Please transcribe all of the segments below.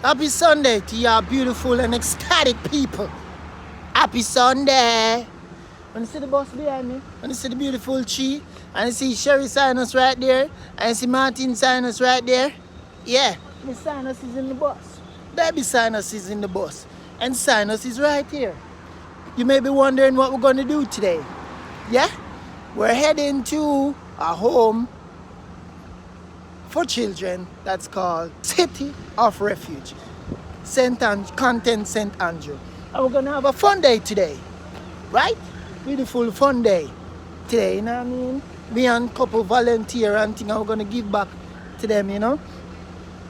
Happy Sunday to your beautiful and ecstatic people. Happy Sunday. When you see the bus behind me, when you see the beautiful tree, and you see Sherry Sinus right there, and you see Martin Sinus right there, yeah, Miss Sinus is in the bus. Baby Sinus is in the bus. And Sinus is right here. You may be wondering what we're going to do today. Yeah? We're heading to a home for children that's called City of Refuge, Content St. Andrew. And we're gonna have a fun day today, right? Beautiful fun day today, you know what I mean? Me and a couple volunteer and thing, and we're gonna give back to them, you know?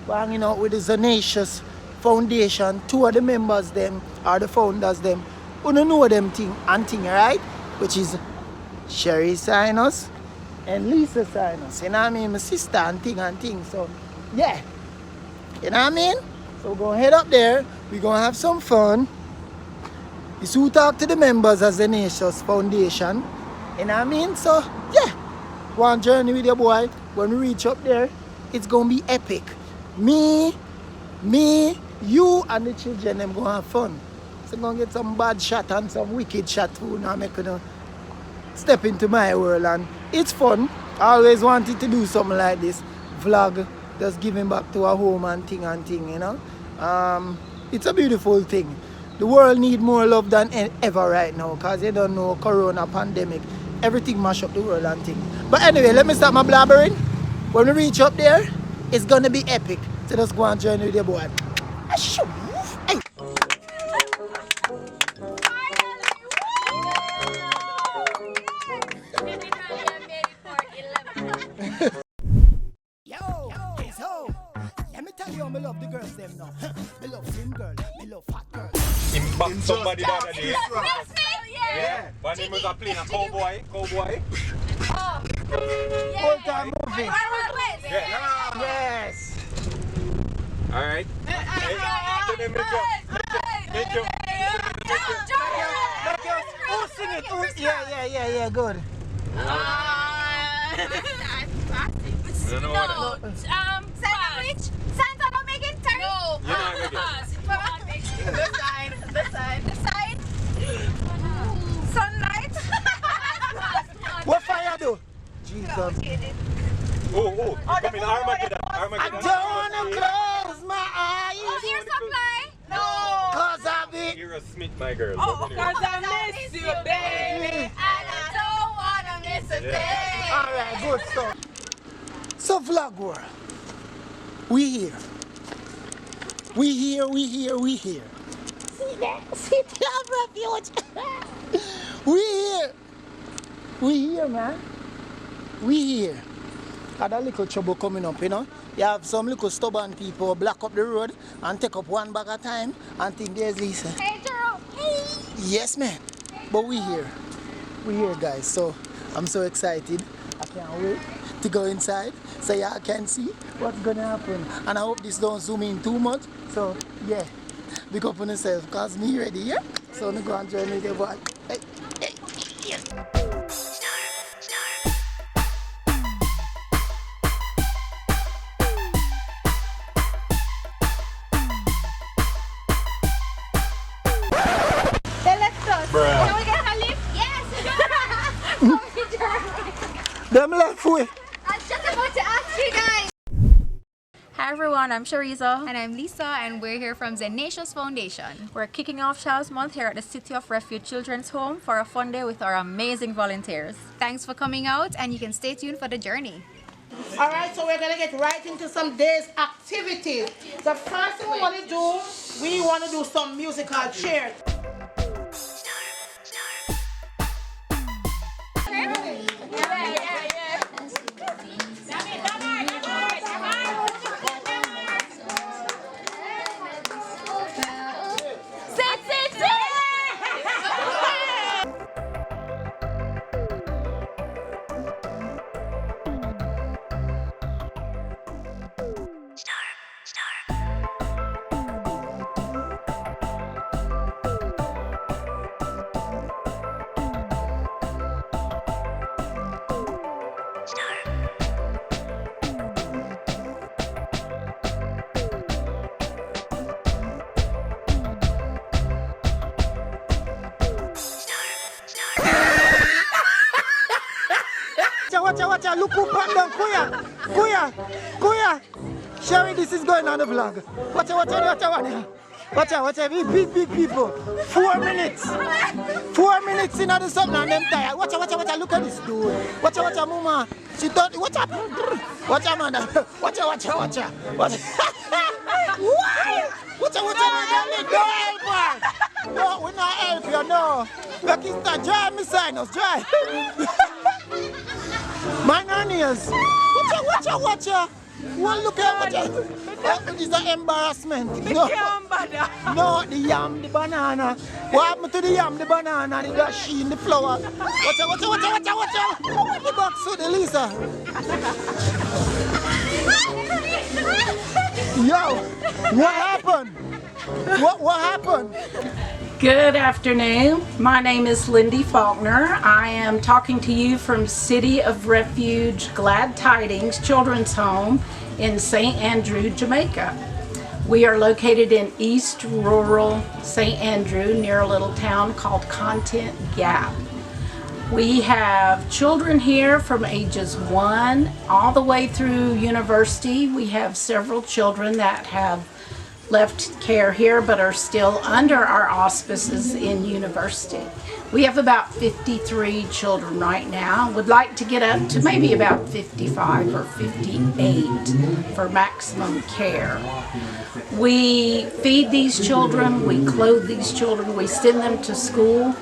We're hanging out with the Zonacious Foundation. Two of the members them, or the founders them, who don't know them thing, right? Which is Sherry Sinus and Lisa Sinus, you know what I mean? My sister and thing. So, yeah. You know what I mean? So we're going to head up there. We're going to have some fun. You see, we talk to the members of the Zonacious Foundation. You know what I mean? So, yeah. One journey with your boy. When we reach up there, it's going to be epic. Me, you, and the children, them going to have fun. So, I'm going to get some bad shot and some wicked shot too. Now, I'm going to step into my world, and it's fun. I always wanted to do something like this, vlog, just giving back to our home and thing, you know. It's a beautiful thing. The world need more love than ever right now, because you don't know, corona pandemic, everything mash up the world and thing. But anyway, let me start my blabbering. When we reach up there, it's gonna be epic. So just go and journey with your boy. Hey. I love the girls them now. I love thin girl, I love fat girl. In somebody the other day. Yes, yeah. One name was a playing a cowboy. Oh. Yeah. Full time movie. Yeah. Yes. Alright. Who sing it? Yeah, good. No. Santa, don't make it turn. No. You're not making it. The side. Sunlight. What fire do? Jesus. Oh. Come in Armageddon. I don't wanna close my eyes. Oh, here's supply. No. Cause I be. You're a Smith, my girl. Oh, cause I miss you, baby. And I don't wanna miss a day. Alright, good stuff. So vlog world. We here. See that? City of Refuge. We here, man. We here. Got a little trouble coming up, you know. You have some little stubborn people block up the road and take up one bag at a time and think there's Lisa. Hey, Jerome. Hey. Yes, man. But we here. We here, guys. So I'm so excited. I can't wait to go inside so y'all can see what's gonna happen. And I hope this don't zoom in too much. So yeah, big up on yourself, cause me ready, yeah? So I'm gonna go and join with your boy. Hey, yeah. Bruh. Can we get a lift? Yes! Them left way. I was just about to ask you guys. Hi everyone, I'm Shariza. And I'm Lisa, and we're here from Zonacious Foundation. We're kicking off Child's Month here at the City of Refuge Children's Home for a fun day with our amazing volunteers. Thanks for coming out, and you can stay tuned for the journey. Alright, so we're going to get right into some day's activities. The first thing we want to do some musical chairs. watcha, look who pop down. Kuya. Sherry, this is going on the vlog. Watcha. Big people. 4 minutes. 4 minutes in the something and them tired. Watcha, look at this dude. Watcha, mama. She thought, watcha, man. Watcha. Why? Watcha, man. Don't help her. No, we not help you, no. Look, it's not dry, Miss Sinus, dry. My nails. Watcha. Well, look at what is an embarrassment. No, the yam, the banana. What happened to the yam, the banana, the dashi, the flour? Watcha. The box suit, the Lisa. Yo, what happened? What happened? Good afternoon. My name is Lindy Faulkner. I am talking to you from City of Refuge Glad Tidings Children's Home in St. Andrew, Jamaica. We are located in East Rural St. Andrew near a little town called Content Gap. We have children here from ages 1 all the way through university. We have several children that have left care here but are still under our auspices in university. We have about 53 children right now. Would like to get up to maybe about 55 or 58 for maximum care. We feed these children, we clothe these children, we send them to school.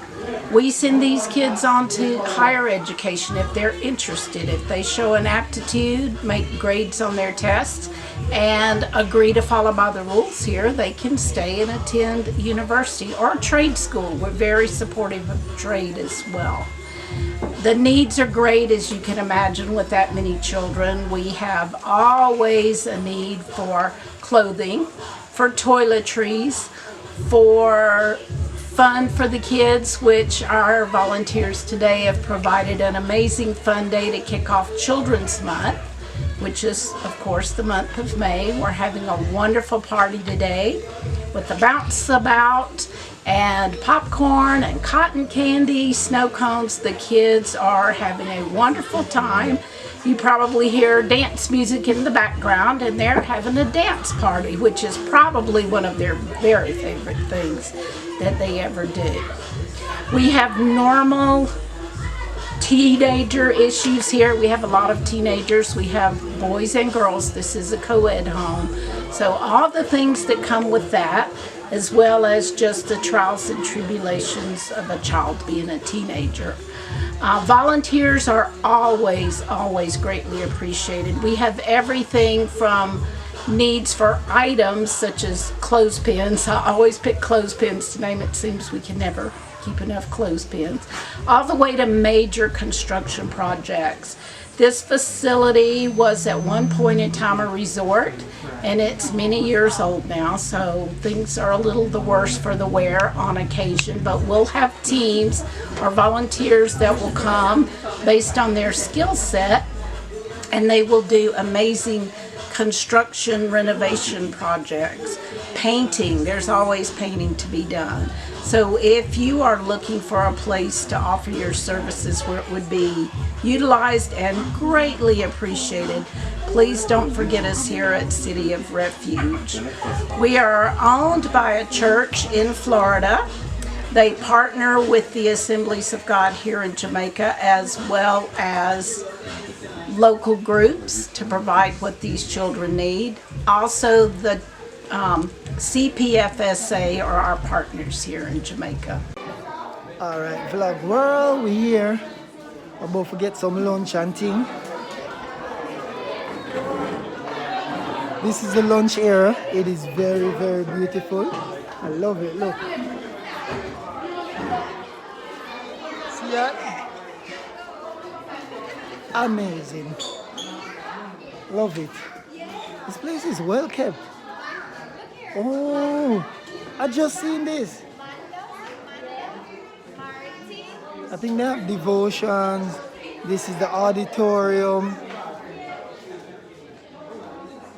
We send these kids on to higher education if they're interested. If they show an aptitude, make grades on their tests, and agree to follow by the rules here, they can stay and attend university or trade school. We're very supportive of trade as well. The needs are great, as you can imagine, with that many children. We have always a need for clothing, for toiletries, for fun for the kids, which our volunteers today have provided an amazing fun day to kick off Children's Month, which is, of course, the month of May. We're having a wonderful party today with the bounce about and popcorn and cotton candy, snow cones. The kids are having a wonderful time. You probably hear dance music in the background, and they're having a dance party, which is probably one of their very favorite things that they ever do. We have normal teenager issues here. We have a lot of teenagers. We have boys and girls. This is a co-ed home. So all the things that come with that, as well as just the trials and tribulations of a child being a teenager. Volunteers are always greatly appreciated. We have everything from needs for items such as clothespins. I always pick clothespins to name it. Seems we can never keep enough clothespins. All the way to major construction projects. This facility was at one point in time a resort, and it's many years old now, so things are a little the worse for the wear on occasion, but we'll have teams or volunteers that will come based on their skill set, and they will do amazing construction renovation projects. Painting, there's always painting to be done. So if you are looking for a place to offer your services where it would be utilized and greatly appreciated, please don't forget us here at City of Refuge. We are owned by a church in Florida. They partner with the Assemblies of God here in Jamaica, as well as local groups to provide what these children need. Also, the CPFSA are our partners here in Jamaica. All right, vlog world, we here. We're about to get some lunch and thing. This is the lunch area. It is very, very beautiful. I love it, look. See that? Amazing. Love it. This place is well kept. Oh, I just seen this. I think they have devotions. This is the auditorium,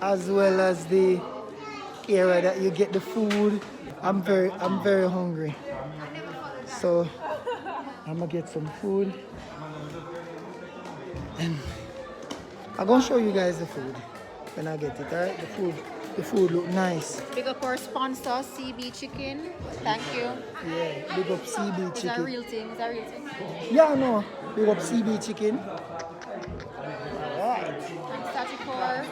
as well as the area that you get the food. I'm very hungry, so I'm gonna get some food and I'm gonna show you guys the food when I get it, alright? The food look nice. Big up our sponsor, CB Chicken. Thank you. Yeah, big up CB It's a Chicken. real thing. It's a real thing. Yeah, I know. Big up CB Chicken.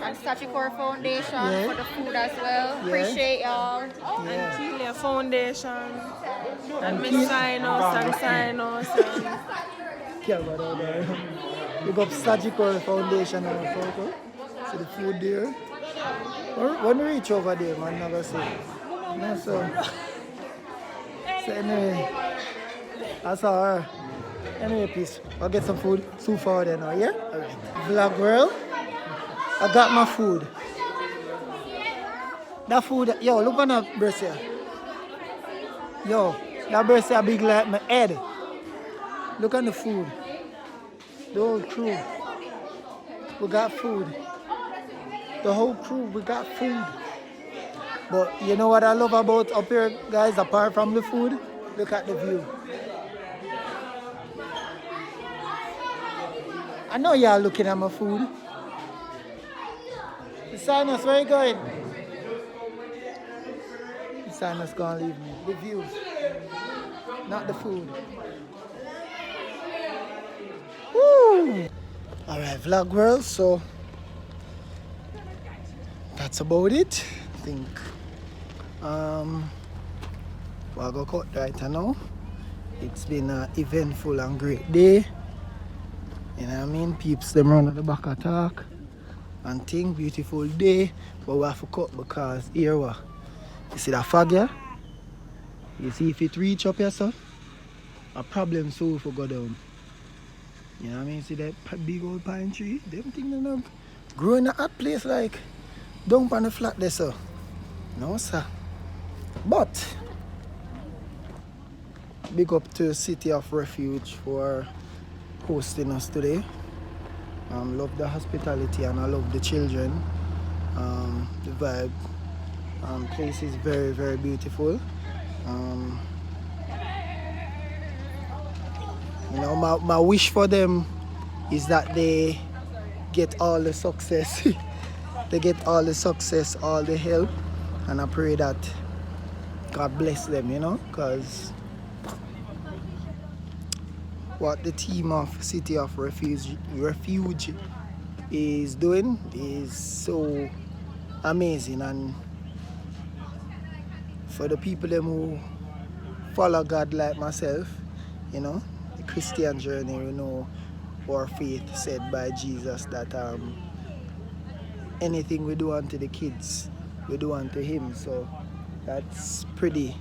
And Statucore Foundation Yeah. for the food as well. Yeah. Appreciate y'all. Yeah. Keelia Foundation, and Miss Keelia- Sinos and Sinos. Yeah, but big up Statucore Foundation and photo. See the food there. When we reach over there, man, never see. No, so anyway, I saw her. Anyway, peace. I'll get some food. Soup for there now, yeah? Alright. Vlog world. I got my food. That food, yo, look on that breast here. Yo, that breast here big like my head. Look on the food. The whole crew. We got food. The whole crew, we got food. But you know what I love about up here, guys, apart from the food? Look at the view. I know y'all looking at my food. The Sinus, where you going? The Sinus gonna leave me. The view, not the food. Woo! Alright, vlog world, so that's about it. I think we'll go cut right now. It's been an eventful and great day. You know what I mean? Peeps them run at the back attack and thing, beautiful day. But we have to cut because here what? You see that fog here? You see if it reach up here, so a problem so if we go down. You know what I mean? See that big old pine tree? Them things they not grow in a hot place like down on the flat there, so. No, sir. But big up to City of Refuge for hosting us today. Love the hospitality and I love the children. The vibe. Place is very, very beautiful. You know, my wish for them is that they get all the success. They get all the success, all the help, and I pray that God bless them, you know, because what the team of City of Refuge is doing is so amazing. And for the people them who follow God like myself, you know, the Christian journey, we know our faith said by Jesus that anything we do unto the kids, we do unto him. So that's pretty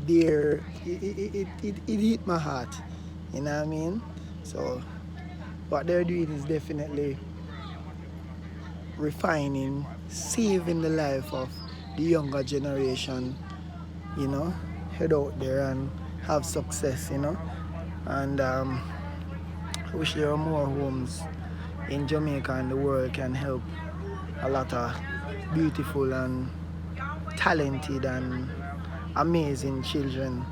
dear. It hit my heart, you know what I mean? So what they're doing is definitely refining, saving the life of the younger generation, you know, head out there and have success, you know. And I wish there were more homes in Jamaica and the world can help a lot of beautiful and talented and amazing children,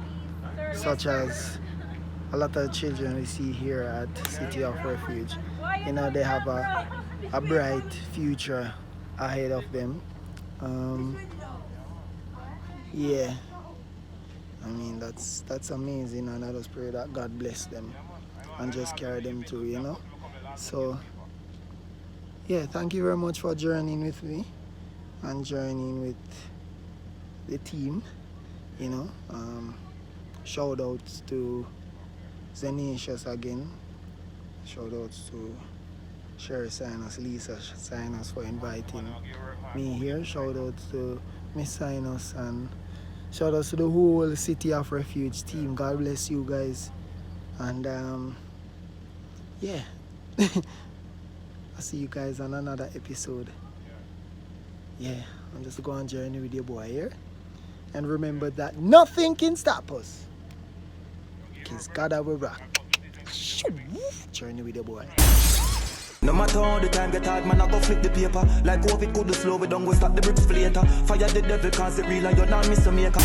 such as a lot of children we see here at City of Refuge. You know, they have a bright future ahead of them. Yeah, I mean that's amazing, and I just pray that God bless them and just carry them through, you know. So yeah, thank you very much for journeying with me and journeying with the team, you know. Shout outs to Zenatius again. Shout outs to Sherry Sinus, Lisa Sinus for inviting me here. Shout outs to Miss Sinus, and shout outs to the whole City of Refuge team. God bless you guys. And yeah. I'll see you guys on another episode. Yeah, I'm just going on journey with your boy here. And remember that nothing can stop us, because God will rock. Journey with your boy. No matter how the time get hard, man, I go flip the paper. Like COVID could do slow, we don't go stop the bricks for later. Fire the devil cause it real and you're not Mr. Maker.